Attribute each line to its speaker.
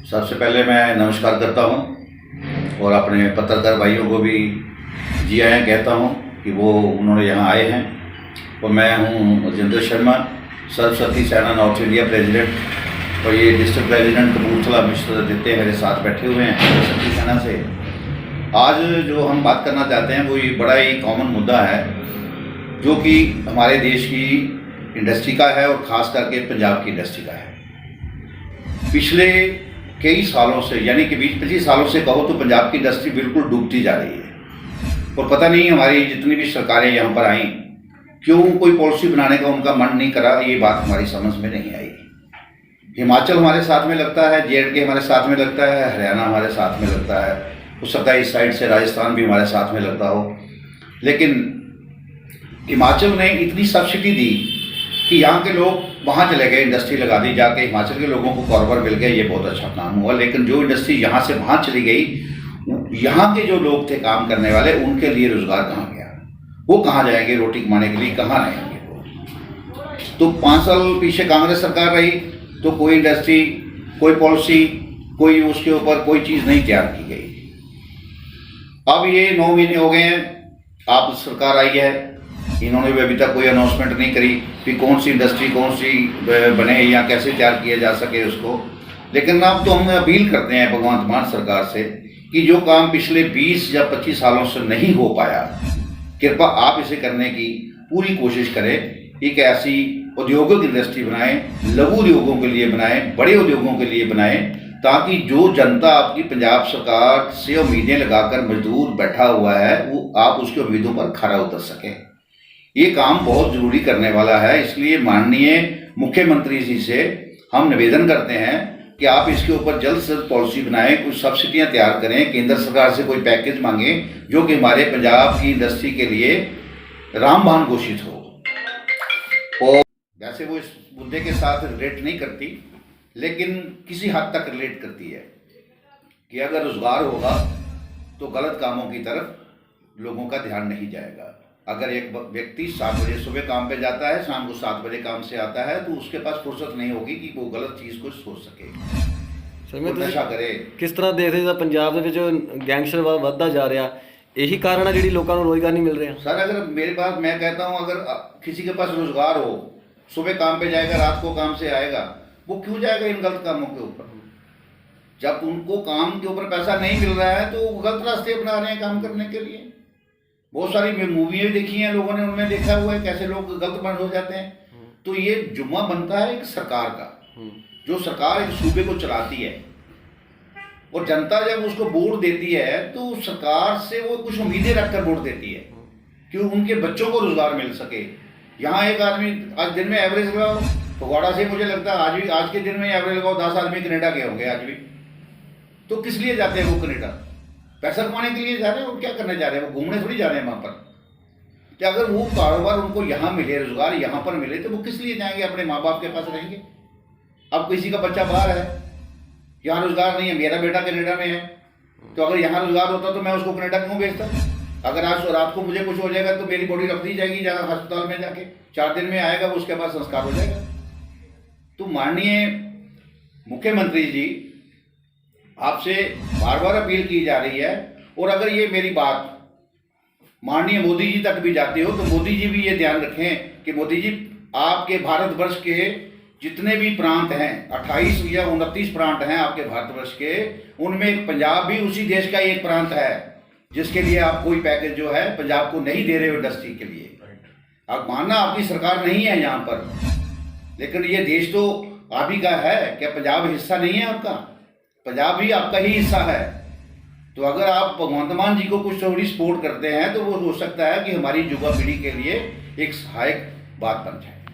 Speaker 1: सबसे पहले मैं नमस्कार करता हूं और अपने पत्रकार भाइयों को भी जी आए कहता हूं कि वो उन्होंने यहाँ आए हैं। और मैं हूं राजेंद्र शर्मा, सरस्वती सेना नॉर्थ इंडिया प्रेसिडेंट, और ये डिस्ट्रिक्ट प्रेसिडेंट कपूरथला मिश्र आदित्य मेरे साथ बैठे हुए हैं सरस्वती सेना से। आज जो हम बात करना चाहते हैं वो ये बड़ा ही कॉमन मुद्दा है जो कि हमारे देश की इंडस्ट्री का है और ख़ास करके पंजाब की इंडस्ट्री का है। पिछले कई सालों से, यानी कि 20-25 सालों से कहो तो पंजाब की इंडस्ट्री बिल्कुल डूबती जा रही है। और पता नहीं हमारी जितनी भी सरकारें यहाँ पर आईं क्यों कोई पॉलिसी बनाने का उनका मन नहीं करा, ये बात हमारी समझ में नहीं आई। हिमाचल हमारे साथ में लगता है, J&K हमारे साथ में लगता है, हरियाणा हमारे साथ में लगता है, हो सकता है इस साइड से राजस्थान भी हमारे साथ में लगता हो। लेकिन हिमाचल ने इतनी सब्सिडी दी कि यहाँ के लोग वहाँ चले गए, इंडस्ट्री लगा दी जाके, हिमाचल के लोगों को कारोबार मिल गया, ये बहुत अच्छा काम हुआ। लेकिन जो इंडस्ट्री यहाँ से वहाँ चली गई, यहाँ के जो लोग थे काम करने वाले, उनके लिए रोजगार कहाँ गया? वो कहाँ जाएंगे रोटी कमाने के लिए, कहाँ रहेंगे वो? तो 5 साल पीछे कांग्रेस सरकार रही तो कोई इंडस्ट्री, कोई पॉलिसी, कोई उसके ऊपर कोई चीज़ नहीं तैयार की गई। अब ये 9 महीने हो गए हैं, आप सरकार आई है, इन्होंने भी अभी तक कोई अनाउंसमेंट नहीं करी कि कौन सी इंडस्ट्री कौन सी बने या कैसे तैयार किया जा सके उसको। लेकिन अब तो हम अपील करते हैं भगवंत मान सरकार से कि जो काम पिछले 20 या 25 सालों से नहीं हो पाया, कृपा आप इसे करने की पूरी कोशिश करें। एक ऐसी औद्योगिक इंडस्ट्री बनाएं, लघु उद्योगों के लिए बनाएं, बड़े उद्योगों के लिए बनाएं, ताकि जो जनता आपकी पंजाब सरकार से उम्मीदें लगाकर मजदूर बैठा हुआ है वो आप उसकी उम्मीदों पर खरा उतर सकें। ये काम बहुत ज़रूरी करने वाला है, इसलिए माननीय मुख्यमंत्री जी से हम निवेदन करते हैं कि आप इसके ऊपर जल्द से जल्द पॉलिसी बनाएं, कुछ सब्सिडियां तैयार करें, केंद्र सरकार से कोई पैकेज मांगें जो कि हमारे पंजाब की इंडस्ट्री के लिए रामबाण घोषित हो। और वैसे वो इस मुद्दे के साथ रिलेट नहीं करती, लेकिन किसी हद तक रिलेट करती है कि अगर रोजगार होगा तो गलत कामों की तरफ लोगों का ध्यान नहीं जाएगा। अगर एक व्यक्ति 7 बजे सुबह काम पे जाता है, शाम को 7 बजे काम से आता है, तो उसके पास फुर्सत नहीं होगी कि वो गलत चीज़ को सोच सके, वो नशा करे।
Speaker 2: किस तरह देखਦੇ ਹੋ ਪੰਜਾਬ ਦੇ ਵਿੱਚ ਗੈਂਗਸਟਰ ਵੱਧਦਾ ਜਾ ਰਿਹਾ, यही कारण है ਜਿਹੜੀ ਲੋਕਾਂ ਨੂੰ रोजगार नहीं मिल रहा?
Speaker 1: सर अगर मेरे पास, मैं कहता हूँ अगर किसी के पास रोजगार हो, सुबह काम पे जाएगा, रात को काम से आएगा, वो क्यों जाएगा इन गलत कामों के ऊपर? जब उनको काम के ऊपर पैसा नहीं मिल रहा है तो वो गलत रास्ते अपना रहे हैं काम करने के लिए। बहुत सारी मूवियाँ देखी हैं लोगों ने, उनमें देखा हुआ है कैसे लोग गलत बंद हो जाते हैं। तो ये जुम्मा बनता है एक सरकार का, जो सरकार एक सूबे को चलाती है, और जनता जब उसको वोट देती है तो सरकार से वो कुछ उम्मीदें रखकर वोट देती है कि उनके बच्चों को रोजगार मिल सके। यहाँ एक आदमी आज दिन में एवरेज लगाओ, फगवाड़ा से मुझे लगता है आज के दिन में एवरेज लगाओ 10 आदमी कनेडा गए होंगे आज भी। तो किस लिए जाते हैं वो कनेडा? पैसा कमाने के लिए जा रहे हैं, और क्या करने जा रहे हैं? वो घूमने थोड़ी जा रहे हैं वहाँ पर। कि अगर वो कारोबार उनको यहाँ मिले, रोजगार यहाँ पर मिले, तो वो किस लिए जाएंगे? अपने माँ बाप के पास रहेंगे। अब किसी का बच्चा बाहर है, यहाँ रोजगार नहीं है, मेरा बेटा कनाडा में है, तो अगर यहाँ रोजगार होता तो मैं उसको कनाडा क्यों भेजता? अगर आज रात को मुझे कुछ हो जाएगा तो मेरी बॉडी रख दी जाएगी जहाँ अस्पताल में जाके, 4 दिन में आएगा वो, उसके बाद संस्कार हो जाएगा। तो माननीय मुख्यमंत्री जी आपसे बार बार अपील की जा रही है, और अगर ये मेरी बात माननीय मोदी जी तक भी जाती हो तो मोदी जी भी ये ध्यान रखें कि मोदी जी आपके भारतवर्ष के जितने भी प्रांत हैं, 28 या 29 प्रांत हैं आपके भारतवर्ष के, उनमें पंजाब भी उसी देश का एक प्रांत है जिसके लिए आप कोई पैकेज जो है पंजाब को नहीं दे रहे हो इंडस्ट्री के लिए। अब मानना आपकी सरकार नहीं है यहाँ पर, लेकिन ये देश तो आप ही का है, क्या पंजाब हिस्सा नहीं है आपका? पंजाब भी आपका ही हिस्सा है। तो अगर आप भगवंत मान जी को कुछ थोड़ी सपोर्ट करते हैं तो वो हो सकता है कि हमारी युवा पीढ़ी के लिए एक सहायक बात बन जाए।